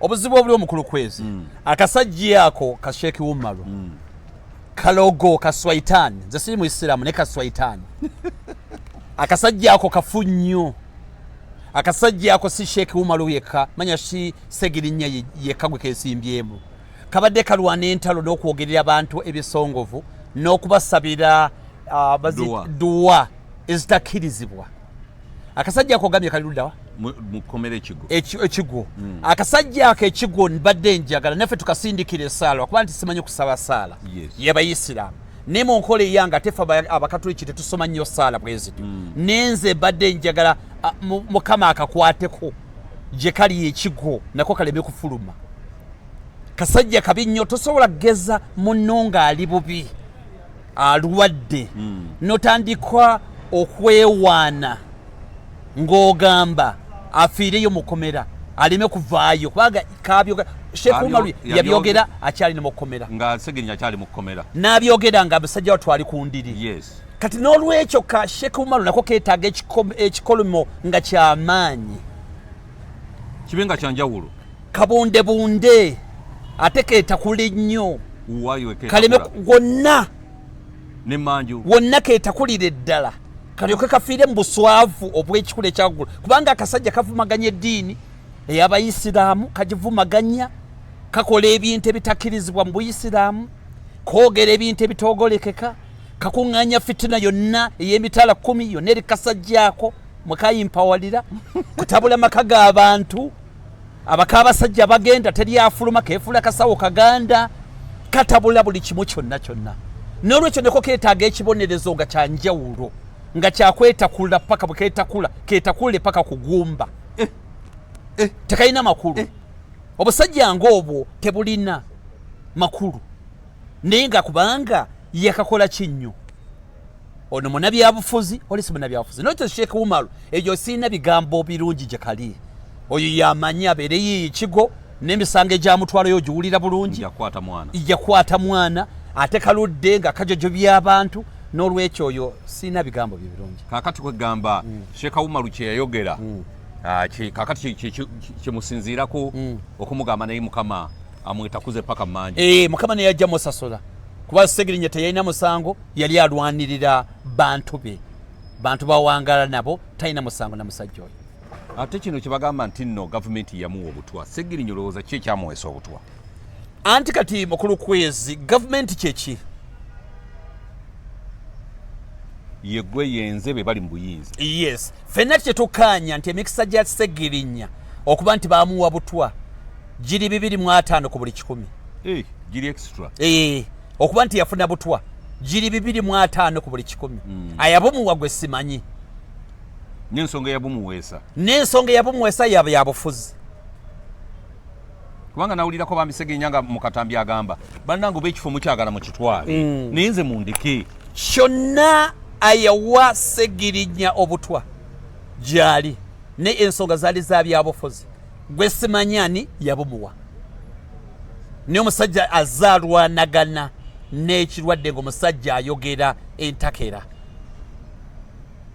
obuzibu obuli omukulu kwezi akasajja ako ka Sheikh Umaru kalogo kaswaitani nze siri mu Islam ne kaswaitani akasajja ako kafunyo akasajja ako si Sheikh Umaru yeka manya si Ssegirinya yeka gwe kesimbyemu kabadde kalwana entalo n'okwogerera abantu ebisongovu n'okubasabira duwa ezitakirizibwa akasajja ako gamye kaluddawa mukomere ekigo akasajja ako ekigo mbadde njagala naffe tukasindikira essaala kuba nti simanyi kusaba saala y'Abayisiraamu ne mu nkola eyanga tefe abakatoliki tetusoma nnyo saala bweziti nenze mbadde njagala mukama akakwateko gye kali ekigo nako kaleme kufuluma kasajja kabi nnyo tosobola kugeza munno ng'ali bubi alwadde notandikwa okwewaana ng'ogamba afiireyo mukomera aleme kuvaayo kubanga kabyoga Sheikh Umaru yabyogera akyali ne mukomera nga Ssegirinya akyali mukomera n'abyogera nga abasajja batwali ku ndiri kati n'olwekyo ka Sheikh Umaru nako keetaaga ekikolomo nga kyamaanyi kibe nga kyanjawulo kabundebunde ate keetakule nnyo kaleme wonna n'emmanju wonna keetakulira eddala kalyoke kafiire mu buswavu obw'ekikulu ekyaggulu kubanga akasajja kavumaganya eddiini ey'Abayisiraamu kagivumaganya kakola ebintu ebitakirizibwa mu Buyisiraamu koogera ebintu ebitogolekeka kakuŋŋaanya fitina yonna ey'emitala 10 yonna eri kasajjaako mwekayimpawalira kutabula maka g'abantu abakabasajja bagenda teri afuluma keefula kasawo kaganda katabula buli kimu kyonna kyonna n'olwekyo neko keetaaga ekibonerezo nga kyanjawulo nga kyakwetakula paka keetakule paka kugumba tekalina makulu obusajja ng'obwo tebulina makulu naye nga kubanga yakakola kinnyo ono munabyabufuzi oli si munabyabufuzi nokyo Sheikh Umaru ebyo sirina bigambo birungi gye kali oyo yamanyi abeereyo ekigo n'emisango egyamutwalayo ogiwulira bulungi yakwata mwana ate kaludde nga kajojo by'abantu n'olwekyo oyo sirina bigambo birungi kakati kwegamba Sheikh Umaru kye yayogera kakati kyemusinziirako okumugamba naye mukama amwetakuze paka mangi mukama naye yajja musasula kuba Ssegirinya teyalina musango yali alwanirira bantu be bantu bawangala nabo talina musango na musajja oyo ate kino kyebagamba nti nno gavumenti yamuwa obutwa Ssegirinya olowooza ki ekyamuweesa obutwa anti kati mukulu kwezi gavumenti kyeki yegwe yenze be bali mu buyinza ffenna kyetukaanya nti emikisa gya Ssegirinya okuba nti baamuwa butwa giri 250 ku buli 100 giri extra okuba nti yafuna butwa giri 250 ku buli 100 ayabumuwa gwe simanyi n'ensonga eyabumuweesa yaba yabufuzi kubanga nawulirako bambi Ssegirinya nga mukatambi agamba bannange b'ekifo mukyagala mu kitwale naye nze mundeke kyonna ayawa Ssegirinya obutwa gyali ne ensonga zaali za byabufuzi gwe simanyani yabumuwa ne omusajja azaalwanagana n'ekirwadde ng'omusajja ayogera entakera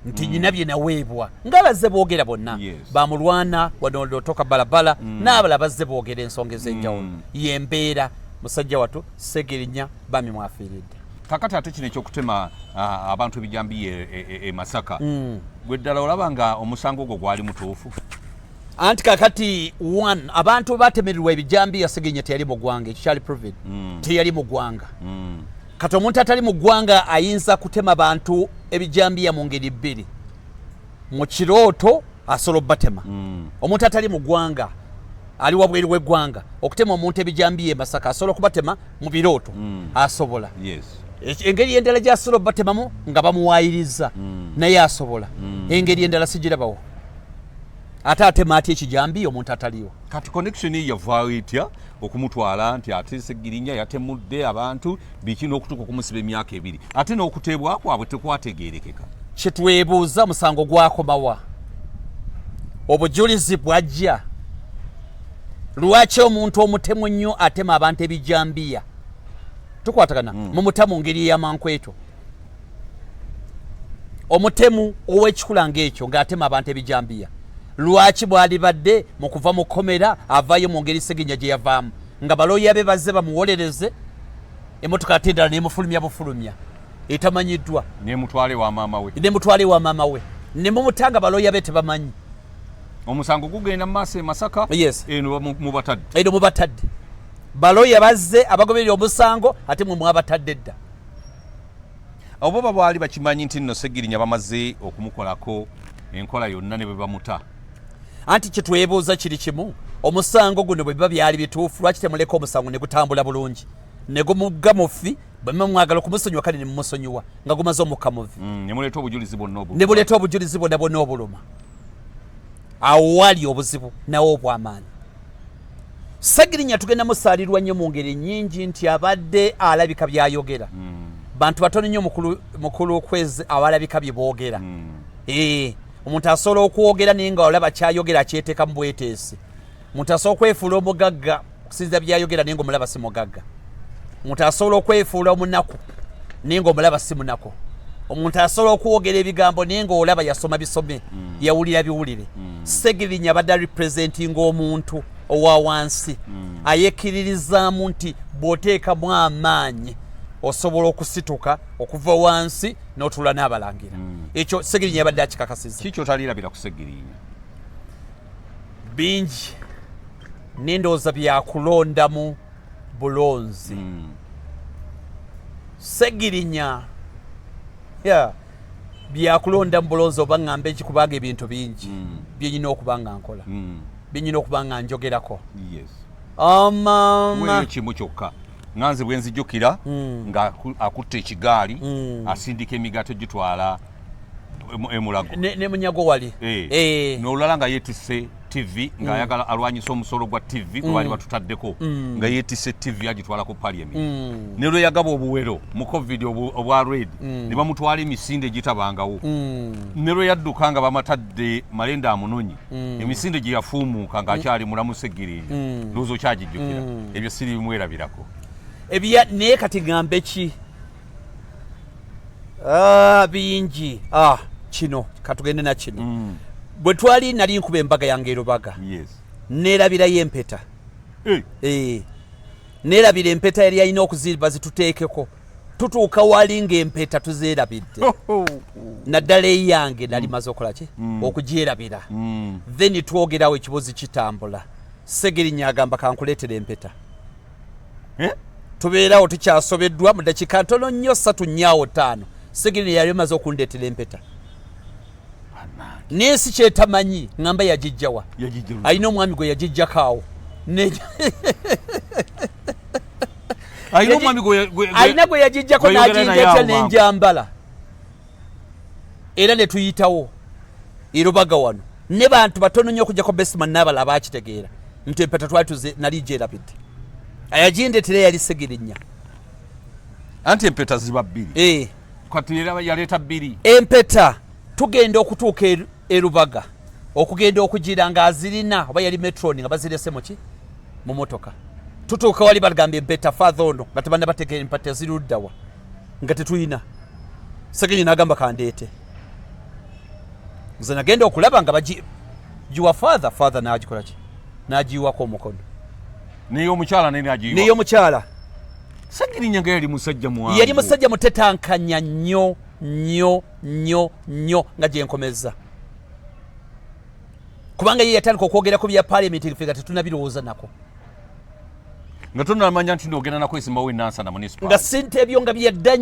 nti nyina bye naweebwa ng'abazze boogera bonna bamulwana wanoolootoka balabala n'abala bazze boogera ensonga ez'enjawulo yembeera musajja watu Ssegirinya bami mwafiiridde kakati ate kino ekyokutema abantu ebijambiya e Masaka gwe ddala olaba nga omusango ogwo gwali mutuufu anti kakati abantu batemererwa ebijambiya Ssegirinya teyali mu ggwanga ekikyali provid teyali mu ggwanga kati omuntu atali mu ggwanga ayinza kutema bantu ebijambiya mu ngeri bbiri mu kirooto asobola obbatema omuntu atali mu ggwanga ali wabweru w'eggwanga okutema omuntu ebijambiya e Masaka asobola okubatema mu birooto asobola engeri endala gy'asobola obbatemamu nga bamuwaayiriza naye asobola engeri endala sigirabawo ate atema atya ekijambiya omuntu ataliwo kati connection yavaayo etya okumutwala nti ate Ssegirinya yatemudde abantu biki n'okutuuka okumusiba emyaka 2 ate n'okuteebwa kwabwe tekwategeerekeka kyetwebuuza musango gwakomawa obujulizi bwajja lwaki omuntu omutemu nnyo atema abantu ebijambiya tukwatagana mumutamu ngeri ey'amankweto omutemu ow'ekikula ng'ekyo ng'atema abantu ebijambiya lwaki bwali badde mu kuva mu kkomera avaayo mu ngeri Ssegirinya gye yavaamu nga balooya be bazze bamuwolereze emmotoka ate endala nemufulumya bufulumya etamanyiddwa ne mutwale wa maama we ne mumutanga balooya be tebamanyi omusango gugenda mu maaso e Masaka eno mubatadde balooya bazze abagoberera omusango ate mwe mwabatadde dda obo bwali bakimanyi nti nno Ssegirinya bamaze okumukolako enkola yonna ne bwe bamuta anti kyetwebuuza kiri kimu omusango guno bwe biba byali bituufu lwaki temuleka omusango ne gutambula bulungi ne gumugga mufi bwe mwagala okumusonyiwa kale ne mumusonyiwa nga gumaze omukka muvi ne buleeta obujulizi bwonna obuluma awo wali obuzibu nawo obw'amaanyi Ssegirinya tugenda musaalirwa nnyo mu ngeri nnyingi nti abadde alabika byayogera bantu batono nnyo mukulu kwezi awalabika bye boogera omuntu asobola okwogera naye nga olaba kyayogera akyeteeka mu bweteesi omuntu asobola okwefuula omugagga okusinziira byayogera naye nga omulaba si mugagga omuntu asobola okwefuula omunaku naye nga omulaba si munaku omuntu asobola okwogera ebigambo naye nga olaba yasoma bisome yawulira biwulire Ssegirinya abadde representinga omuntu owa wansi ayekkiririzaamu nti bw'oteekamu amaanyi osobola okusituka okuva wansi n'otuula n'abalangira ekyo Ssegirinya yabadde akikakasiza kiki otalirabira ku Ssegirinya bingi n'endowooza byakulondamu bulonzi Ssegirinya byakulonda mu bulonzi oba ŋŋambe ki kubanga ebintu bingi byenyina okuba nga nkola byenyina okuba nga njogerako weeyo kimu kyokka nganze bwe nzijjukira nga akutte ekigaali asindika emigato gitwala emulago ne munyago wali n'olulala nga yeetisse TV ng'ayagala alwanyisa omusolo gwa TV gwe baali batutaddeko nga yeetisse TV agitwala ku Parliament ne lwe yagaba obuwero mu COVID obwa red ne bamutwala emisinde gitabangawo ne lwe yadduka nga bamatadde malenda amunonyi emisinde gye yafuumuuka ng'akyali mulamu Ssegirinya lowooza okyagijjukira ebyo siri bimwerabirako naye kati ŋŋambe ki bingi kino katugende na kino bwe twali nali nkuba embaga yange erubaga neerabirayo empeta neerabira empeta yali alina okuziriba zituteekeko tutuuka wali ng'empeta tuzeerabidde naddala eyange nali maze okola ki okugyerabira then twogerawo ekibuzi kitambula Ssegirinya agamba kankuleetera empeta tubeerawo tukyasobeddwa mu dakiika ntono nnyo 3-4-5 Ssegirinya yali maze okundeetera empeta nensi kyetamanyi ŋŋamba yagijjawa alina omwami gwe yagijjako awo alina gwe yagijjako n'agindeeta nenjambala era ne tuyitawo erubaga wano ne bantu batono nnyo okujjako Besman n'abala abaakitegeera nti empeta twali nali gyerabidde ayagindeetera yali Ssegirinya anti empeta ziba bbiri kati era yaleeta bbiri empeta tugenda okutuuka erubaga okugenda okugira nga azirina oba yali metroni nga bazirese muki mu motoka tutuuka wali bagamba empeta father ono nga tebanna bategeera empeta ziruddawa nga tetuyina Ssegirinya n'agamba kandeete nze nagenda okulaba nga giwa father n'agikola ki n'agiyiwako omukono naye omukyala naye naye omukyala Ssegirinya nga yali musajja mwangu yali musajja mutetankanya nnyo nga gyenkomeza kubanga ye yatandika okwogera ku bya Parliament ffe nga tetunabirowooza nako nga tonamanya nti n'ogenda nakwesimbawo enansana municipal nga sente ebyo nga byadda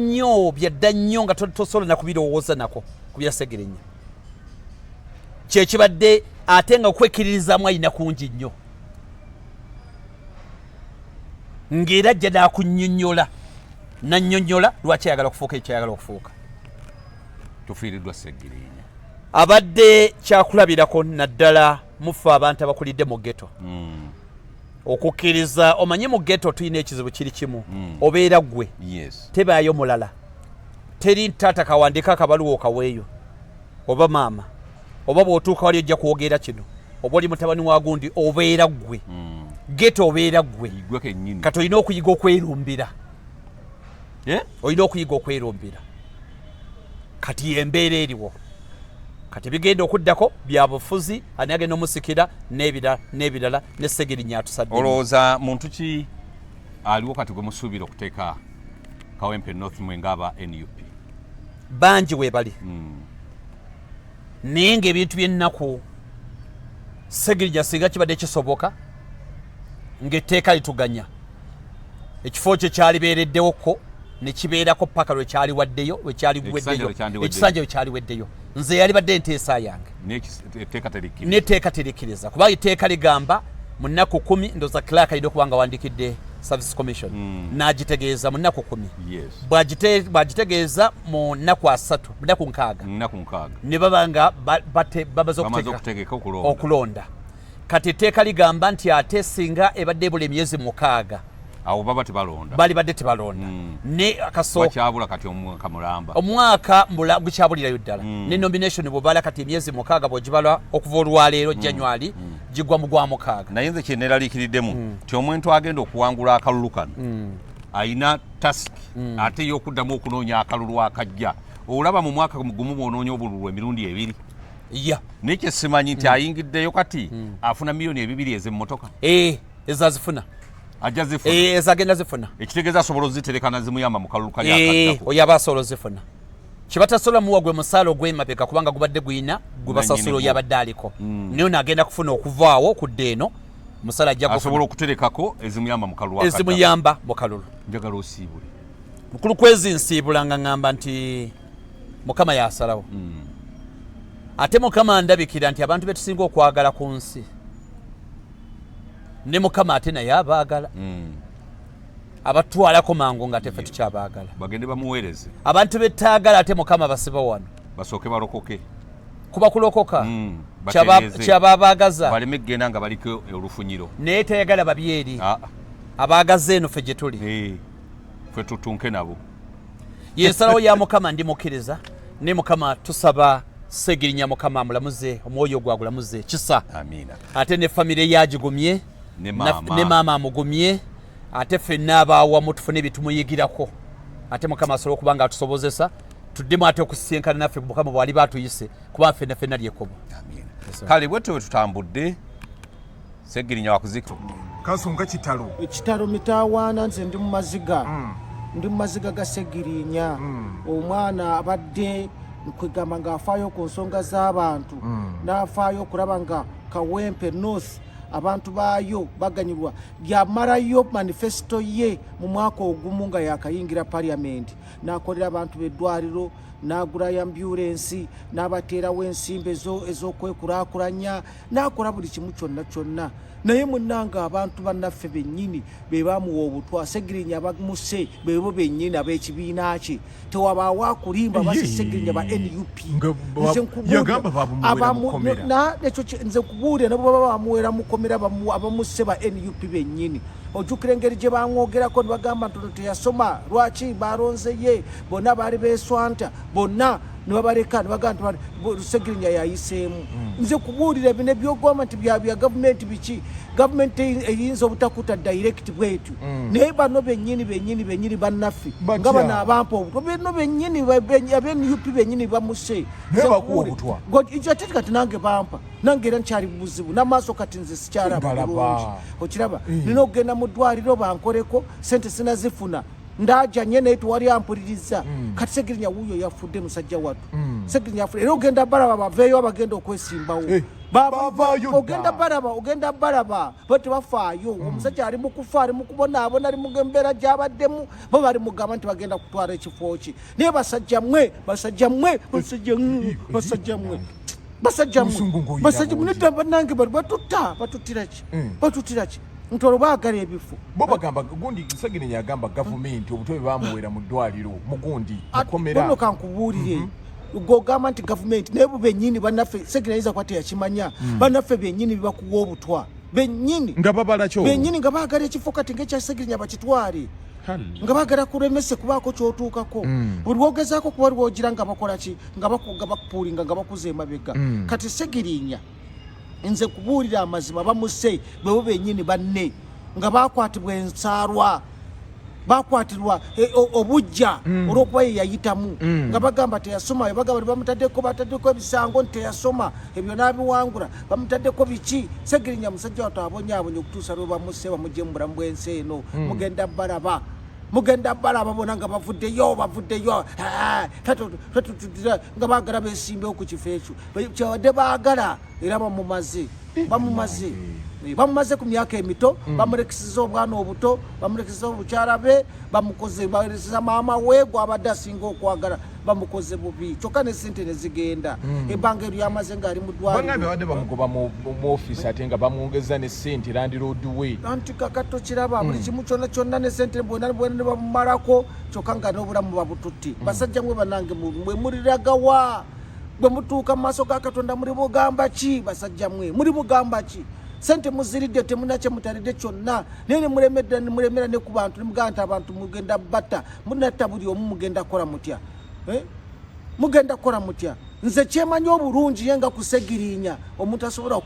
nnyo nga tosobola nakubirowooza nako ku bya Ssegirinya kyekibadde ate nga okwekkiririzaamu alina kungi nnyo ng'era ajja n'akunnyonnyola nannyonnyola lwaki ayagala okufuuka ekyayagala okufuuka tufiiriddwa Ssegirinya abadde kyakulabirako naddala mufe abantu abakulidde mu ghetto okukkiriza omanye mu ghetto tulina ekizibu kiri kimu obeera ggwe tebaayo mulala teri taata kawandiika akabaluwa okaweeyo oba maama oba bw'otuuka wali ojja kwogera kino oba oli mutabani wa gundi obeera ggwe ghetto obeera ggwe kati olina okuyiga okwerumbira olina okuyiga okwerumbira kati yembeera eriwo kati bigenda okuddako byabufuzi ani agenda omusikira n'ebirala ne Ssegirinya atusadde. Olowooza muntu ki aliwo kati gwe musuubira okuteeka Kawempe North mwengaba NUP? Bangi webali naye ng'ebintu by'ennaku Ssegirinya singa kibadde kisoboka ng'etteeka lituganya ekifo kye kyalibeereddewoko ne kibeerako paka lwe kyaliwaddeyo ekisanja we kyaliweddeyo nze yalibadde enteesa yange n'etteeka terikkiriza kuba etteeka ligamba mu nnaku 10 ndoza Clark alina okuba nga wandikidde Service Commission n'agitegeeza mu nnaku 10 bw'agitegeeza mu nnaku 3 mu nnaku 6 ne baba nga bamaze okutegeka okulonda kati etteeka ligamba nti ate singa ebadde ebula emyezi 6 awo baba tebalonda bali badde tebalonda ne akasooka kyabula kati omwaka mulamba omwaka mbula gukyabulirayo ddala ne nomination bwebala kati emyezi 6 bw'ogibala okuva olwaleero January gigwa mu gwa 6 naye nze kye neeraliikiriddemu ti omwentu agenda okuwangula akalulu kano ayina task ate y'okuddamu okunoonya akalulu akajja olaba mu mwaka gumu bw'onoonya obululu emirundi 2 naye kye simanyi nti ayingiddeyo kati afuna miliyoni 2 ez'emmotoka ezazifuna ezagenda zifuna ekitegeeza asobola ozitereka nazimuyamba mu kalulu kali akaddako oyo aba asobola ozifuna kibatasobola muwa gwe musaala ogw'emabega kubanga gubadde gwina gwe basasula oyo abadde aliko naye n'agenda kufuna okuvaawo okudda eno musaala ajja asobola okuterekako ezimuyamba mu kalulu akaddako ezimuyamba mu kalulu njagala osiibule mukulu kwezi nsiibula nga ngamba nti Mukama yasalawo ate Mukama ndabikira nti abantu betusinga okwagala ku nsi ne Mukama ate naye abaagala abatwalako mangu nga teffe tukyabaagala bagende bamuweereze abantu betaagala ate Mukama basiba wano basooke balokoke kuba kulokoka kyababaagaza baleme kgenda nga baliko olufunyiro naye tayagala babyeri abaagaza eno ffe gye tuli ffe tutunke nabo yensalawo ya Mukama ndi mukkiriza ne Mukama tusaba Ssegirinya Mukama amulamuze omwoyo gwagulamuze kisa ate ne famire yagigumye ne maama amugumye ate ffenna abaawamu tufune ebitumuyigirako ate Mukama asobole okuba nga atusobozesa tuddemu ate okusisinkana naffe Mukama bwali baatuyise kuba ffenna lyekkobo kale bwetwe tutambudde Ssegirinya wakuzikira kansonga ekitalo mitaawaana nze ndi mu maziga ga Ssegirinya omwana abadde kwegamba ng'afaayo ku nsonga z'abantu n'afaayo okulaba nga Kawempe North abantu baayo baganyulwa yamalayo manifesto ye mu mwaka ogumu nga yakayingira parliament n'akolera abantu b'eddwaliro n'agula ambulensi n'abateerawo ensimbi ez'okwekulaakulanya n'akola buli kimu kyonna naye munnanga abantu bannaffe bennyini be bamuwa obutwa Ssegirinya bamuse bebo bennyini ab'ekibiina kye tewabaawo akulimba basi Ssegirinya ba NUP nze nkubuulire nabo baba bamuweera mukomera abamuse ba NUP bennyini ojjukira engeri gye bamwogerako ne bagamba ntono teyasoma lwaki balonze ye bonna baali beeswanta bonna ne babaleka ne bagamba nti Ssegirinya yayiseemu nze kubuulira bino byogamba nti bya gavumenti biki gavumenti eyinza obutakuta direct bwetu naye bano bennyini bannaffe nga bano abampa obutwa bino bennyini ab'NUP bennyini bamuse ate kati nange bampa nange era nkyali buzibu n'amaaso kati nze sikyalaba bulungi okiraba nina okugenda mu ddwaliro bankoleko sente sinazifuna ndajanye naye tewali ampuliriza kati Ssegirinya wuuyo yafudde musajja wattu Ssegirinya yafudde era ogenda balaba baveeyo abagenda okwesimbawo ogenda balaba bo tebafaayo omusajja ali mukufa ali mukubonaabona ali mugembeera gyabaddemu bo bali mugamba nti bagenda kutwala ekifo ki naye basajja mmwe banange batuttira ki ntolo baagala ebifo bo bagamba gundi Ssegirinya yagamba gavumenti obutwe bamuweera mu ddwaliro mugundi mukomera bono kankubuulire gogamba nti gavumenti naye bo bennyini bannaffe Ssegirinya yiza kwate yakimanya bannaffe bennyini bibakuwa obutwa bennyini nga babala kyo bennyini nga baagala ekifo kati ng'ekya Ssegirinya bakitwale nga baagala kulemese kubaako kyotuukako buli wogezaako kuba lwogira nga bakola ki nga bakupuulinga nga bakuza emabega kati Ssegirinya nze kubuulira amazima bamuse bwebo bennyini banne nga bakwatibwa ensaalwa bakwatirwa obujja olw'okuba ye yayitamu nga bagamba teyasoma bagamba bamutaddeko ebisango nti teyasoma ebyo n'abiwangula bamutaddeko biki Ssegirinya musajja wattu abonyaabonya okutuusa lwe bamusse bamugye mu bulamu bw'ensi eno mugenda balaba bona nga bavuddeyo nga baagala beesimbewo ku kifo ekyo kyawadde baagala era bamumaze ku myaka emito bamulekisiza obwana obuto bamulekisiza obukyala be bamukoze bawereza maama we gwabadde asinga okwagala bamukoze bubi kyokka ne sente ne zigenda ebbanga eryo yamaze ng'ali mu ddwaliro badde bamugoba mu ofiisi ate nga bamwongeza ne sente landiroodi we anti kakatto kiraba buli kimu kyonna ne sente bwena ne bamumalako kyokka nga n'obulamu babututti basajja mwe banange mwe muliragawa bwe mutuuka mu maaso ga Katonda muri mugamba ki basajja mwe muri mugamba ki sente muziridde temunakye mutalidde kyonna naye mulemera ne ku bantu nemugamba nti abantu mugenda batta munatta buli omu mugenda kola mutya mugenda kola mutya nze kyemanyi obulungi ye nga ku Ssegirinya omuntu asobola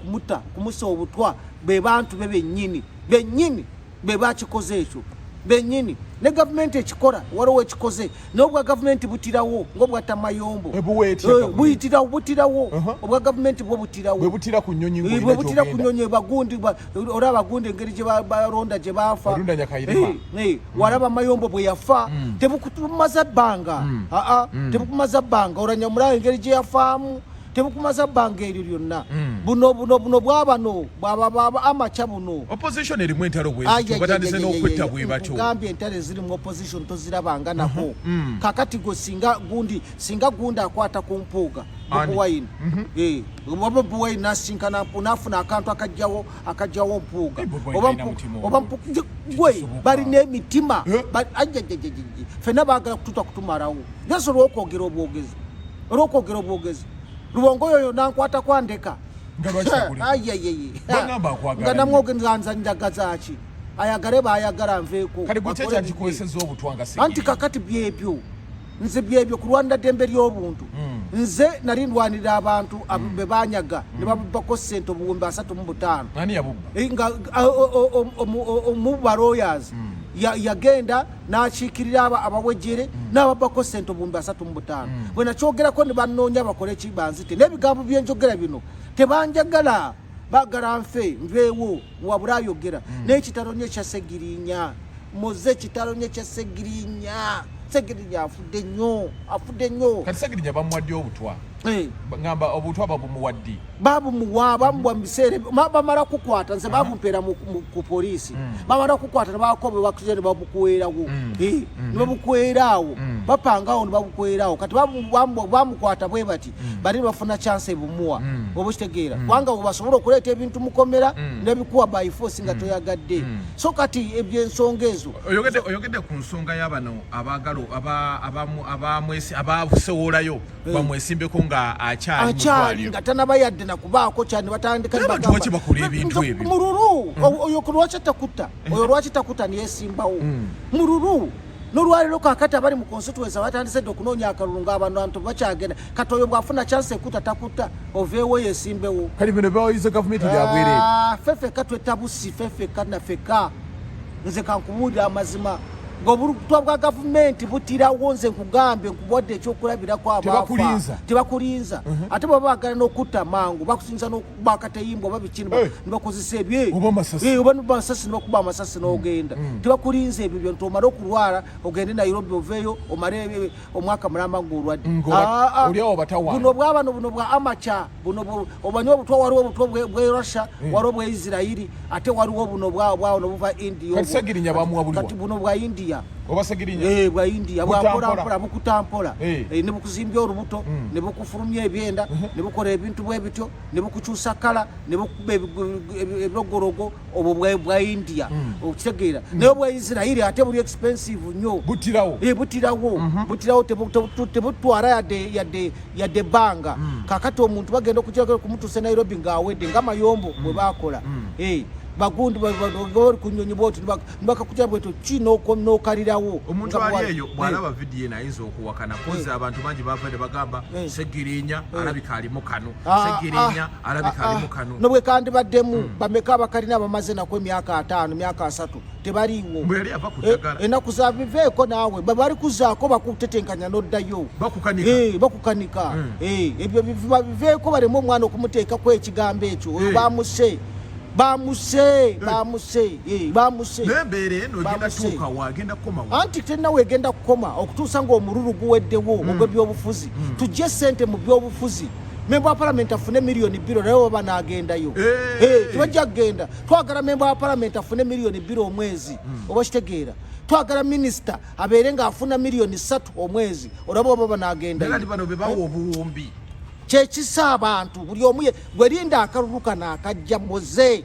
kumusa obutwa be bantu be bennyini be bakikoze ekyo bennyini ne gavumenti ekikola waliwo ekikoze n'obwa gavumenti butirawo ng'obwatta mayombo butirawo obwa gavumenti bwo butirawo bwe butira ku nnyonyi bagundi olaba bagundi engeri gye balonda gye baafa walaba mayombo bwe yafa tebukumaza bbanga tebukumaza bbanga olanya omulaba engeri gye yafaamu tebukumaza bbanga eryo lyonna buno bwabano bwaba amaca buno opposition erimu entalo bwebatandise n'okwetta bwe batyo gambye entalo ezirimu opposition tozirabanga nako kakati go singa gundi akwata ku mpuuga bobuwayini oba bobuwayini nasinkana nafuna akantu akajjawo mpuuga oba gwe balina emitima fena baagala kututa kutumalawo yesu olw'okwogera obwogezi Luwongo oyo nankwata kwandeka nga namwogenza njagaza ki ayagale baayagala nveeko kale gwekyekya kikozeseza obutwanga anti kakati byebyo nze byebyo kulwanira ddembe ly'obuntu nze nali ndwanirira abantu be banyaga ne babubako ssente obuwumbi 35 ani yabubba nga omuba lawyers yagenda n'akiikirira abawejjere n'ababako ssente obuwumbi 35 bwe nakyogerako ne bannoonya bakole kibanzite n'ebigambo byenjogera bino tebanjagala baagala nveewo wabula ayogera n'ekitalo nye kya Ssegirinya muze ekitalo nye kya Ssegirinya afudde nnyo kati Ssegirinya bamuwadde obutwa ngamba obutwa babumuwadde bamuwa mubiseere bamala kukwata nze babumpeera ku poliisi bamala kukwata nebakobe bakuzire nebabukuweerawo nebabukuweeraawo bapangawo nebabukuweeraawo kati bamukwata bwe bati bali bafuna chance ebumuwa oba kitegeera kubanga basobola okuleeta ebintu mukomera nebikuwa by force nga toyagadde so kati ebyensonga ezo oyogedde ku nsonga y'abano abaagalo abasewolayo bamwesimbeko nga akyali nga tanaba yadde nakubaako cyane batandika ebintu ebyo mururu oyo lwaki takuta niyesimbawo mururu n'olwaliro kakati abali mu constituency batandise okunoonya akalulu ng'abantu bakyagenda kati oyo bwafuna chance ekuta takuta oveewo yesimbewo kali bino bawayiza gavumenti lyabwere fefeka twetabusi fefeka nafeka nze kankubuulira amazima ng'obutwa bwa gavumenti butirawo nze nkugambye nkubwadde ekyokulabirako abaafa tebakulinza ate baba baagala n'okutta mangu bakusinza n'okuba akateyimbwa oba bikini ne bakozesa oba amasasi n'okuba amasasi n'ogenda tebakulinza ebyo byo nti omale okulwala ogende Nairobi oveeyo omale omwaka mulamba ng'olwadde buno bwabano buno bwa amaca buno omanyi obutwa waliwo obutwa bwe Russia waliwo bwe Isirairi ate waliwo buno bwawano buva India kati buno bwa India oba Ssegirinya bwa India bwampolampola bukutampola ne bukuzimbya olubuto ne bukufulumya ebyenda ne bukola ebintu bwe bityo ne bukukyusa kala ne bukuba ebirogorogo obwo bwa India okitegeera naye bwa Isirairi ate buli expensive nnyo butirawo tebutwala yadde banga kakati omuntu bagenda okujja kumutuusa Nairobi ng'awedde nga mayombo bwe baakola bagundi bali kunyonyi boti bakakuja bweto kino no kalirawo omuntu ali eyo bwalaba video nayizo okuwakana koza abantu bangi bavade bagamba Ssegirinya alabika ali mukano Ssegirinya alabika ali mukano nobwe kandi baddemu bameka abakalina bamaze nako emyaka 5 myaka 3 tebaliwo mbere ava kudagala enaku zabiveeko naawe bali kuzaako bakutetenkanya noddayo bakukanika ebyo biveeko balemu omwana okumuteeka ku ekigambo ekyo oyo bamuse nembeera eno egenda tuuka wagenda kukoma anti tena wegenda kukoma okutuusa ng'omululu guweddewo ogw'ebyobufuzi tujje ssente mu byobufuzi memba wa palamenti afune miliyoni 2 naye oba n'agendayo tebajja kugenda twagala memba wa palamenti afune miliyoni 2 omwezi oba kitegeera twagala minisita abeere ng'afuna miliyoni 3 omwezi olaba oba n'agendayo era bano be bawa obuwumbi kyekisa abantu buli omu gwerinda akalulu kano akajja muze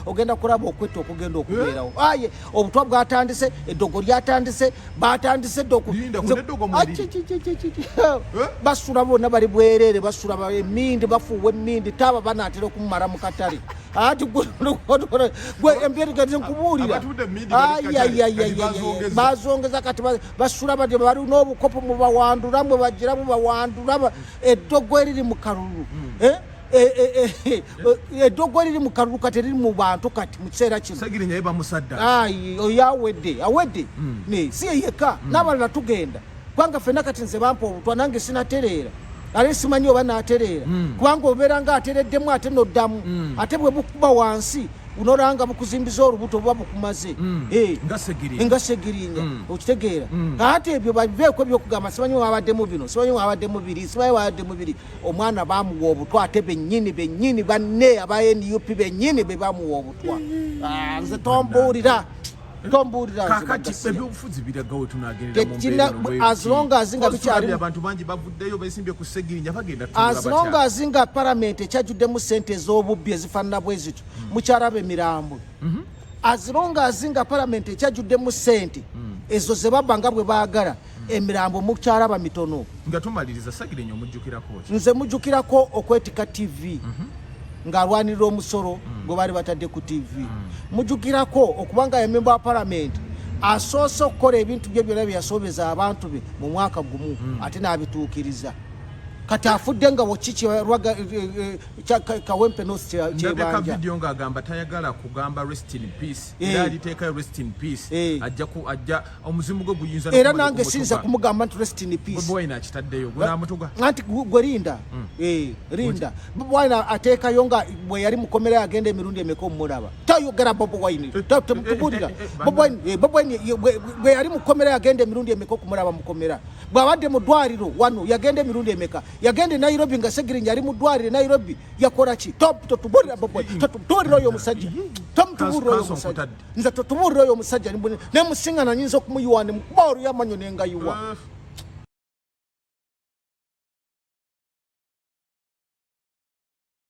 ogenda kulaba okwetta okugenda okubeerawo aye obutwa bwatandise eddogo lyatandise batandise basula bonna bali bwereere basula emindi bafuuwa emindi taba banaatera okumumala mu katale ati gwe empyetegeze nkubuulira bazongeza kati basula bati bali n'obukopo mubawandula mwe bagira mubawandula eddogo eriri mu kalulu eddogo eriri mu kalulu kati eriri mu bantu kati mu kiseera kino Ssegirinya yeba musadda oyo awedde si yeka n'abalala tugenda kubanga ffenna kati nze bampa obutwa nange sinatereera ale simanyi oba naatereera kubanga obeera nga atereddemu ate noddamu ate bwe bukuba wansi unoranga bukuzimbiza olubuto buba bukumaze nga Ssegirinya okitegeera ate ebyo babiveeko ebyokugamba simanyi wabaddemu bino simanyi wabaddemu biri omwana bamuwa obutwa ate bennyini banne aba NUP bennyini be bamuwa obutwa nze tombuulira kakati ebyobufuzi biragawo tunagendera as long as nga bikyali abantu bangi bavuddeyo besimbye ku Ssegirinya bagenda as long as nga parliament ekyajjuddemu sente ez'obubbi ezifaanana bwe zityo mukyalaba emirambo as long as nga parliament ekyajjuddemu sente ezo ze babba nga bwe baagala emirambo mukyalaba mitono nga tumaliriza Ssegirinya omujjukirako nze mujjukirako okwetika TV ng'alwanirira omusolo gwe baali batadde ku TV mujjukirako okubanga memba wa palamenti asoose okukola ebintu bye byonna byeyasoobeza abantu be mu mwaka gumu ate n'abituukiriza kati afudde nga wokiki kawempe North kyebanja video ng'agamba tayagala kugamba rest in peace era aliteekayo rest in peace ajja omuzimu gwe guyinza era nange sinza kumugamba nti rest in peace Bobi Wine akitaddeyo gwenamutuga anti gwe linda Bobi Wine ateekayo nga bwe yali mukomera agenda emirundi emeka omulaba tayogera Bobi Wine tubulira Bobi Wine bwe yali mukomera agenda emirundi emeka okumulaba mukomera bw'abadde mu ddwaliro wano yagenda emirundi emeka yagende Nairobi nga Ssegirinya ali mu ddwaliro Nairobi yakola ki totubulira Bobo totubulira oyo omusajja tomutubulira oyo omusajja nze totubulira oyo omusajja ne musingana nyinza okumuyiwa ne mukuba oluyamanyo nengayiwa